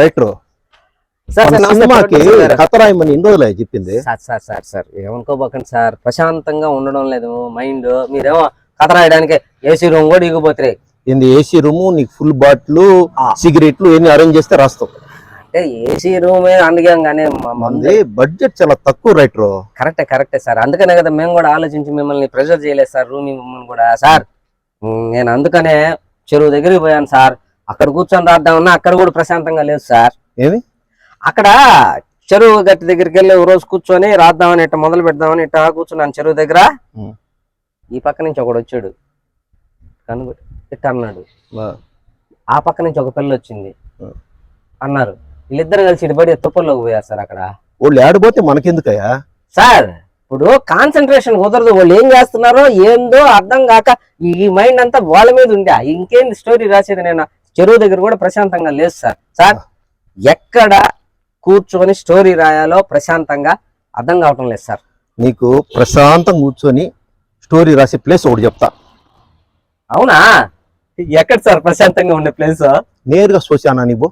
Writer సినిమాకి కథ రాయమని ఎన్ని రోజులు చెప్పింది. సార్ ఏమనుకోబోకండి సార్, ప్రశాంతంగా ఉండడం లేదు మైండ్. మీరేమో కథ రాయడానికి ఏసీ రూమ్ కూడా ఇగిపోతాయి. ఏంది ఏసీ రూమ్, నీకు ఫుల్ బాటిల్ సిగరెట్లు ఎన్ని అరేంజ్ చేస్తే రాస్తావు. అంటే ఏసీ రూమే అందుకే, కానీ మంది బడ్జెట్ చాలా తక్కువ రైటర్. కరెక్టే సార్, అందుకనే కదా మేము కూడా ఆలోచించి మిమ్మల్ని ప్రెషర్ చేయలేదు సార్ రూమ్ మిమ్మల్ని కూడా. సార్ నేను అందుకనే చెరువు దగ్గరికి పోయాను సార్. అక్కడ కూర్చొని రాద్దామన్నా అక్కడ కూడా ప్రశాంతంగా లేదు సార్. ఏమి అక్కడ చెరువు గట్టి దగ్గరికి వెళ్ళి రోజు కూర్చొని రాద్దామని ఇట్లా మొదలు పెడదామని ఇట్లా కూర్చున్నాను చెరువు దగ్గర. ఈ పక్క నుంచి ఒకడు వచ్చాడు, ఇట్ట అన్నాడు. ఆ పక్క నుంచి ఒక పిల్ల వచ్చింది అన్నారు. వీళ్ళిద్దరు కలిసి ఇటుబడి తుప్పల్లోకి పోయారు సార్. అక్కడ వాళ్ళు ఆడిపోతే మనకెందుకయ్యా సార్? ఇప్పుడు కాన్సన్ట్రేషన్ కుదరదు. వాళ్ళు ఏం చేస్తున్నారో ఏందో అర్థం కాక ఈ మైండ్ అంతా వాళ్ళ మీద ఉందా. ఇంకేంది స్టోరీ రాసేది? నేను చెరువు దగ్గర కూడా ప్రశాంతంగా లేదు సార్. సార్ ఎక్కడ కూర్చొని స్టోరీ రాయాలో ప్రశాంతంగా అర్థం కావటం లేదు సార్. నీకు ప్రశాంతంగా కూర్చొని స్టోరీ రాసే ప్లేస్ ఒకటి చెప్తా. అవునా? ఎక్కడ సార్ ప్రశాంతంగా ఉండే ప్లేస్? నేరుగా శ్మశానానికి పో.